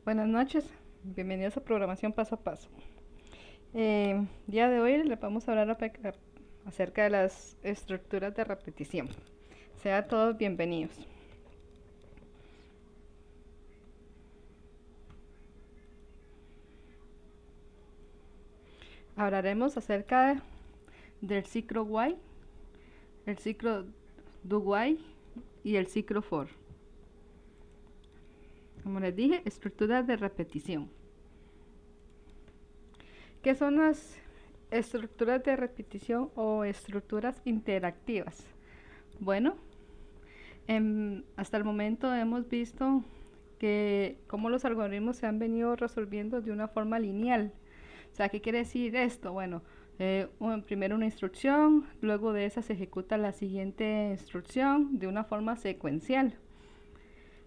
Buenas noches, bienvenidos a Programación Paso a Paso. Día de hoy les vamos a hablar acerca de las estructuras de repetición. Sean todos bienvenidos. Hablaremos acerca del ciclo while, el ciclo do while y el ciclo for. Como les dije, estructuras de repetición. ¿Qué son las estructuras de repetición o estructuras interactivas? Bueno, hasta el momento hemos visto que cómo los algoritmos se han venido resolviendo de una forma lineal. O sea, ¿qué quiere decir esto? Bueno, primero una instrucción, luego de esa se ejecuta la siguiente instrucción de una forma secuencial.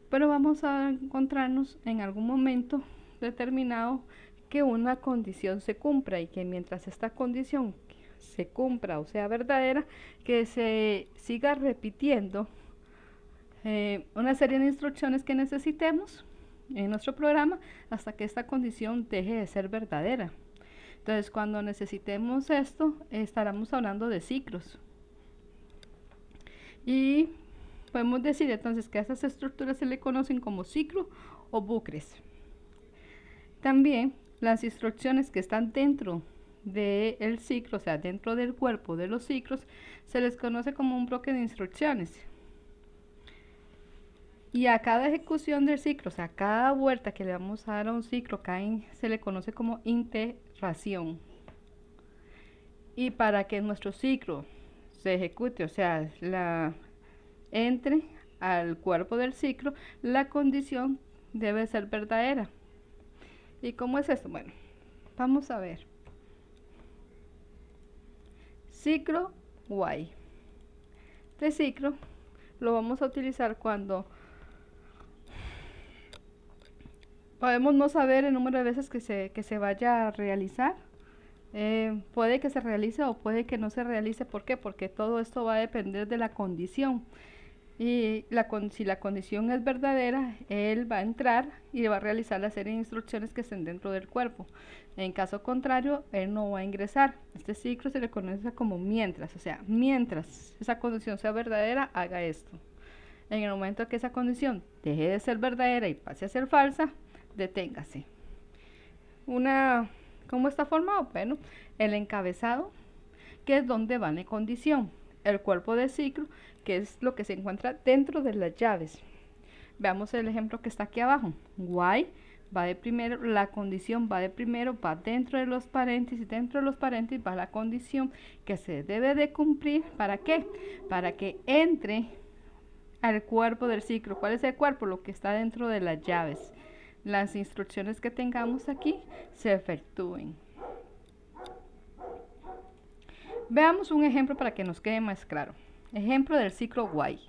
Pero vamos a encontrarnos en algún momento determinado que una condición se cumpla y que mientras esta condición se cumpla o sea verdadera, que se siga repitiendo una serie de instrucciones que necesitemos en nuestro programa hasta que esta condición deje de ser verdadera. Entonces, cuando necesitemos esto, estaremos hablando de ciclos. Y podemos decir entonces que a estas estructuras se le conocen como ciclo o bucles. También las instrucciones que están dentro del ciclo, o sea, dentro del cuerpo de los ciclos, se les conoce como un bloque de instrucciones. Y a cada ejecución del ciclo, o sea, a cada vuelta que le vamos a dar a un ciclo, se le conoce como iteración. Y para que nuestro ciclo se ejecute, o sea, entre al cuerpo del ciclo, la condición debe ser verdadera. ¿Y cómo es esto? Bueno, vamos a ver. Ciclo while. Este ciclo lo vamos a utilizar cuando podemos no saber el número de veces que se vaya a realizar. Puede que se realice o puede que no se realice. ¿Por qué? Porque todo esto va a depender de la condición. Y si la condición es verdadera, él va a entrar y va a realizar la serie de instrucciones que estén dentro del cuerpo. En caso contrario, él no va a ingresar. Este ciclo se le conoce como mientras, o sea, mientras esa condición sea verdadera, haga esto. En el momento que esa condición deje de ser verdadera y pase a ser falsa, deténgase. ¿Cómo está formado? Bueno, el encabezado, que es donde va la condición, el cuerpo del ciclo, que es lo que se encuentra dentro de las llaves. Veamos el ejemplo que está aquí abajo. While va de primero, la condición va de primero, va dentro de los paréntesis, dentro de los paréntesis va la condición que se debe de cumplir. ¿Para qué? Para que entre al cuerpo del ciclo. ¿Cuál es el cuerpo? Lo que está dentro de las llaves. Las instrucciones que tengamos aquí se efectúen. Veamos un ejemplo para que nos quede más claro. Ejemplo del ciclo while.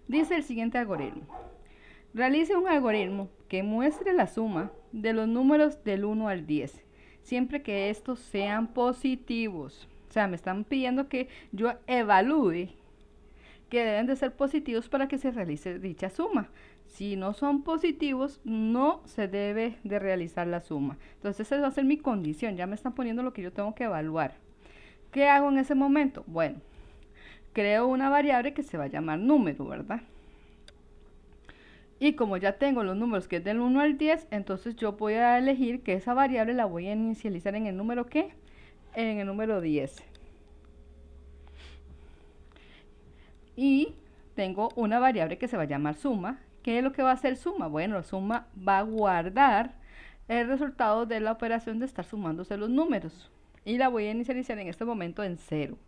Dice el siguiente algoritmo. Realice un algoritmo que muestre la suma de los números del 1 al 10, siempre que estos sean positivos. O sea, me están pidiendo que yo evalúe que deben de ser positivos para que se realice dicha suma. Si no son positivos, no se debe de realizar la suma. Entonces esa va a ser mi condición. Ya me están poniendo lo que yo tengo que evaluar. ¿Qué hago en ese momento? Bueno, creo una variable que se va a llamar número, ¿verdad? Y como ya tengo los números que es del 1 al 10, entonces yo voy a elegir que esa variable la voy a inicializar en el número ¿qué? En el número 10. Y tengo una variable que se va a llamar suma. ¿Qué es lo que va a hacer suma? Bueno, suma va a guardar el resultado de la operación de estar sumándose los números. Y la voy a inicializar en este momento en 0.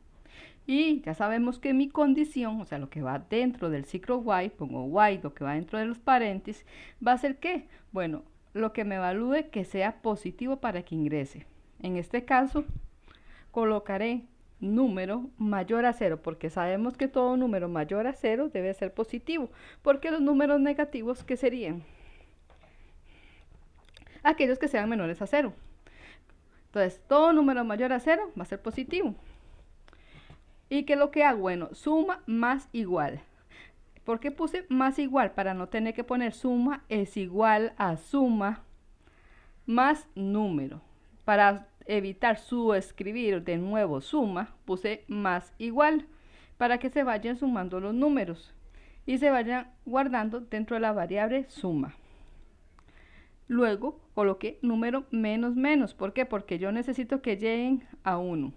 Y ya sabemos que mi condición, o sea, lo que va dentro del ciclo while, pongo while, lo que va dentro de los paréntesis, va a ser ¿qué? Bueno, lo que me evalúe que sea positivo para que ingrese. En este caso, colocaré número mayor a 0, porque sabemos que todo número mayor a 0 debe ser positivo, porque los números negativos, ¿qué serían? Aquellos que sean menores a 0. Entonces, todo número mayor a 0 va a ser positivo. ¿Y qué es lo que hago? Bueno, suma más igual. ¿Por qué puse más igual? Para no tener que poner suma es igual a suma más número. Para evitar escribir de nuevo suma, puse más igual para que se vayan sumando los números y se vayan guardando dentro de la variable suma. Luego coloqué número menos menos. ¿Por qué? Porque yo necesito que lleguen a 1.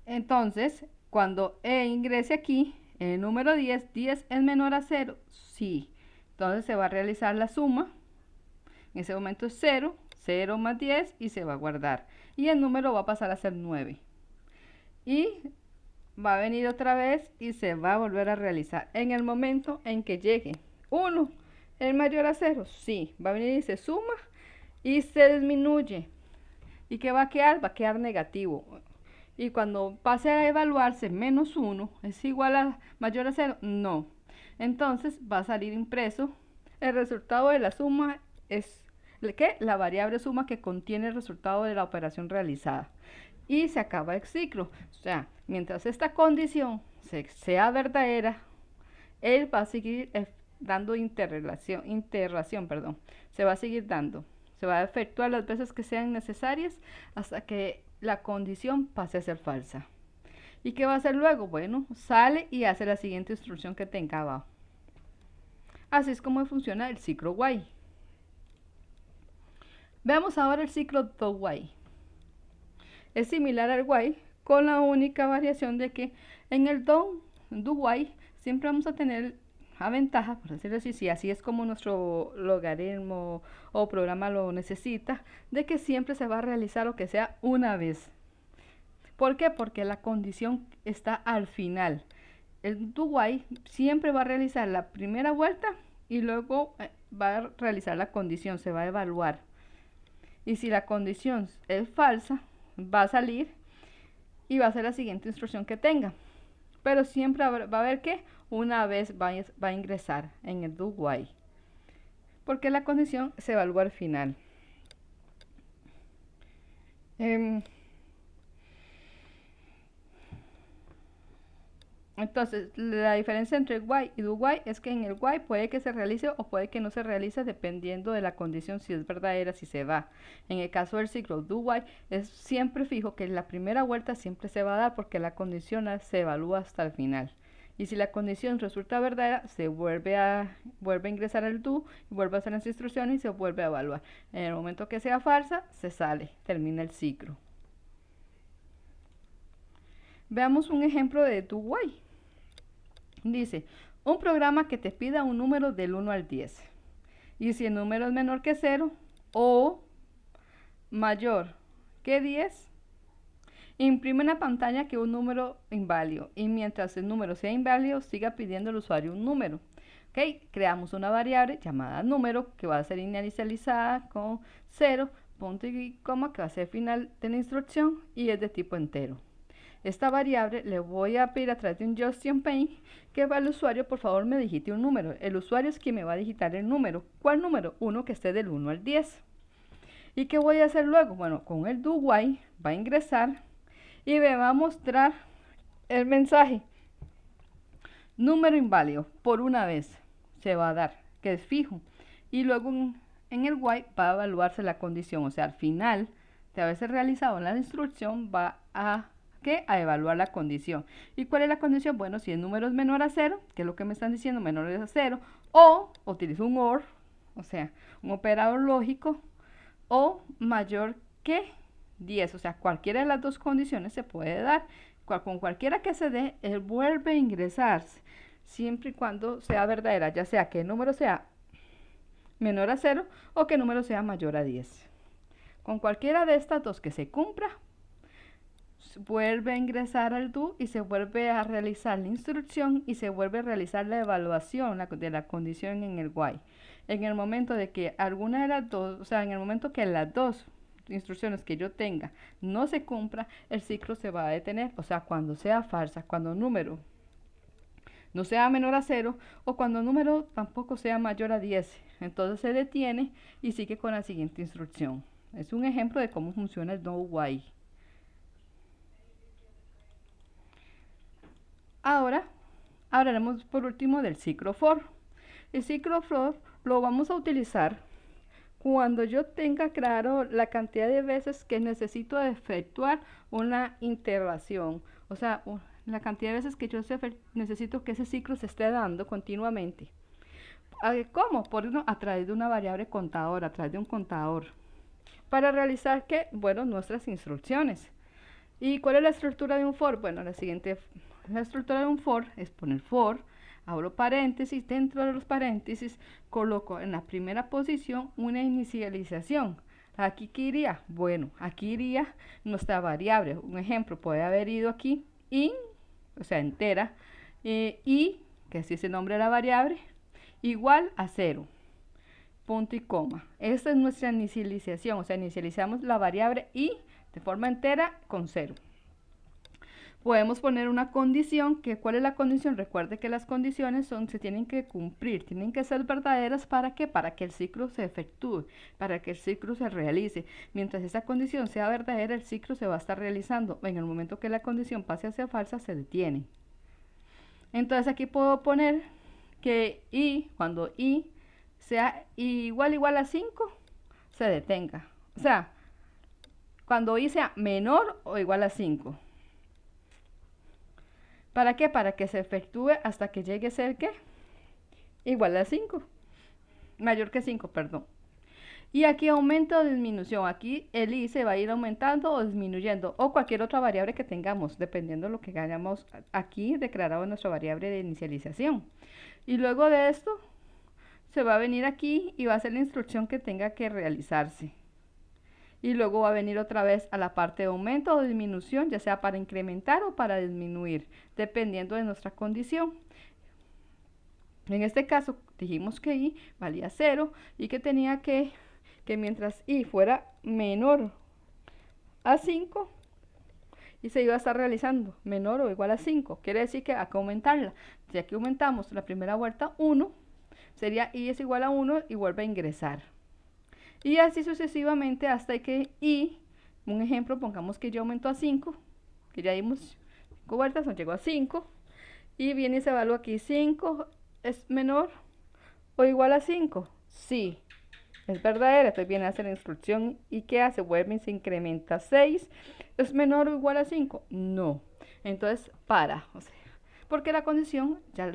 Entonces, cuando ingrese aquí, el número 10, 10 es menor a 0, sí. Entonces se va a realizar la suma. En ese momento es 0, 0 más 10 y se va a guardar. Y el número va a pasar a ser 9. Y va a venir otra vez y se va a volver a realizar. En el momento en que llegue 1, ¿es mayor a 0? Sí. Va a venir y se suma y se disminuye. ¿Y qué va a quedar? Va a quedar negativo. Y cuando pase a evaluarse menos 1, ¿es igual a mayor a 0? No. Entonces va a salir impreso. El resultado de la suma es ¿qué? La variable suma que contiene el resultado de la operación realizada. Y se acaba el ciclo. O sea, mientras esta condición sea verdadera, él va a seguir dando interrelación, se va a seguir dando. Se va a efectuar las veces que sean necesarias hasta que la condición pase a ser falsa. ¿Y qué va a hacer luego? Bueno, sale y hace la siguiente instrucción que tenga abajo. Así es como funciona el ciclo while. Veamos ahora el ciclo do while. Es similar al while con la única variación de que en el do while siempre vamos a tener a ventaja, por decirlo así, si así es como nuestro logaritmo o programa lo necesita, de que siempre se va a realizar lo que sea una vez. ¿Por qué? Porque la condición está al final. El do while siempre va a realizar la primera vuelta y luego va a realizar la condición, se va a evaluar. Y si la condición es falsa, va a salir y va a ser la siguiente instrucción que tenga. Pero siempre va a haber que una vez va a ingresar en el do while, porque la condición se evalúa al final. Entonces, la diferencia entre while y do while es que en el while puede que se realice o puede que no se realice dependiendo de la condición, si es verdadera, si se va. En el caso del ciclo do while es siempre fijo que la primera vuelta siempre se va a dar porque la condición se evalúa hasta el final. Y si la condición resulta verdadera, se vuelve a ingresar el do, vuelve a hacer las instrucciones y se vuelve a evaluar. En el momento que sea falsa, se sale, termina el ciclo. Veamos un ejemplo de do while. Dice, un programa que te pida un número del 1 al 10. Y si el número es menor que 0 o mayor que 10, imprime en la pantalla que un número inválido. Y mientras el número sea inválido, siga pidiendo al usuario un número. ¿Ok? Creamos una variable llamada número que va a ser inicializada con 0, punto y coma, que va a ser final de la instrucción y es de tipo entero. Esta variable le voy a pedir a través de un JSON que al usuario por favor me digite un número. El usuario es quien me va a digitar el número. ¿Cuál número? Uno que esté del 1 al 10. ¿Y qué voy a hacer luego? Bueno, con el do while va a ingresar y me va a mostrar el mensaje. Número inválido, por una vez se va a dar, que es fijo. Y luego en el while va a evaluarse la condición. O sea, al final de haberse realizado la instrucción va a evaluar la condición. ¿Y cuál es la condición? Bueno, si el número es menor a 0, que es lo que me están diciendo, menor a 0, o utilizo un OR, o sea, un operador lógico, o mayor que 10, o sea, cualquiera de las dos condiciones se puede dar. Con cualquiera que se dé, él vuelve a ingresar, siempre y cuando sea verdadera, ya sea que el número sea menor a 0 o que el número sea mayor a 10. Con cualquiera de estas dos que se cumpla, vuelve a ingresar al do y se vuelve a realizar la instrucción y se vuelve a realizar la evaluación de la condición en el while. En el momento de que alguna de las dos, o sea, en el momento que las dos instrucciones que yo tenga no se cumpla, el ciclo se va a detener. O sea, cuando sea falsa, cuando el número no sea menor a 0 o cuando el número tampoco sea mayor a 10, entonces se detiene y sigue con la siguiente instrucción. Es un ejemplo de cómo funciona el no while. Ahora hablaremos por último del ciclo for. El ciclo for lo vamos a utilizar cuando yo tenga claro la cantidad de veces que necesito efectuar una interacción, o sea, la cantidad de veces que yo necesito que ese ciclo se esté dando continuamente. ¿Cómo? A través de una variable contador, a través de un contador. Para realizar, ¿qué? Bueno, nuestras instrucciones. ¿Y cuál es la estructura de un for? Bueno, la estructura de un for es poner for, abro paréntesis, dentro de los paréntesis coloco en la primera posición una inicialización. ¿Aquí qué iría? Bueno, aquí iría nuestra variable. Un ejemplo, puede haber ido aquí int, o sea, entera, y, que así es el nombre de la variable, igual a 0. Punto y coma. Esta es nuestra inicialización, o sea, inicializamos la variable i de forma entera con 0. Podemos poner una condición, que ¿cuál es la condición? Recuerde que las condiciones se tienen que cumplir, tienen que ser verdaderas. ¿Para qué? Para que el ciclo se efectúe, para que el ciclo se realice. Mientras esa condición sea verdadera, el ciclo se va a estar realizando. En el momento que la condición pase a ser falsa, se detiene. Entonces aquí puedo poner que i, cuando i sea igual a 5, se detenga. O sea, cuando i sea menor o igual a 5. ¿Para qué? Para que se efectúe hasta que llegue a ser, ¿qué? Igual a 5. Mayor que 5, perdón. Y aquí aumento o disminución. Aquí el i se va a ir aumentando o disminuyendo, o cualquier otra variable que tengamos, dependiendo de lo que hayamos aquí declarado en nuestra variable de inicialización. Y luego de esto, se va a venir aquí y va a ser la instrucción que tenga que realizarse. Y luego va a venir otra vez a la parte de aumento o disminución, ya sea para incrementar o para disminuir, dependiendo de nuestra condición. En este caso dijimos que i valía 0 y que tenía que mientras i fuera menor a 5, y se iba a estar realizando menor o igual a 5. Quiere decir que hay que aumentarla. Si aquí aumentamos la primera vuelta 1, sería i es igual a 1 y vuelve a ingresar. Y así sucesivamente hasta que i, un ejemplo, pongamos que yo aumento a 5, que ya dimos 5 vueltas, nos llegó a 5, y viene y se evalúa aquí, 5 es menor o igual a 5. Sí, es verdadera. Entonces viene a hacer la instrucción y ¿qué hace? Vuelve y se incrementa. 6 es menor o igual a 5. No. Entonces para, o sea, porque la condición ya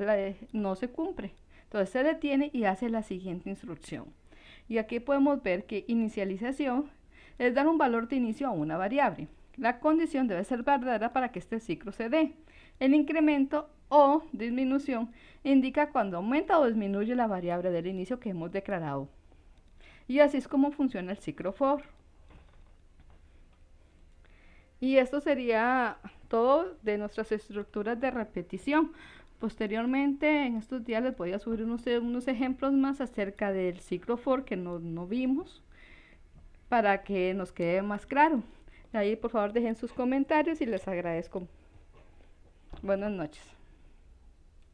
no se cumple. Entonces se detiene y hace la siguiente instrucción. Y aquí podemos ver que inicialización es dar un valor de inicio a una variable. La condición debe ser verdadera para que este ciclo se dé. El incremento o disminución indica cuando aumenta o disminuye la variable del inicio que hemos declarado. Y así es como funciona el ciclo for. Y esto sería todo de nuestras estructuras de repetición. Posteriormente, en estos días les voy a subir unos ejemplos más acerca del ciclo for que no vimos, para que nos quede más claro. Ahí por favor dejen sus comentarios y les agradezco. Buenas noches.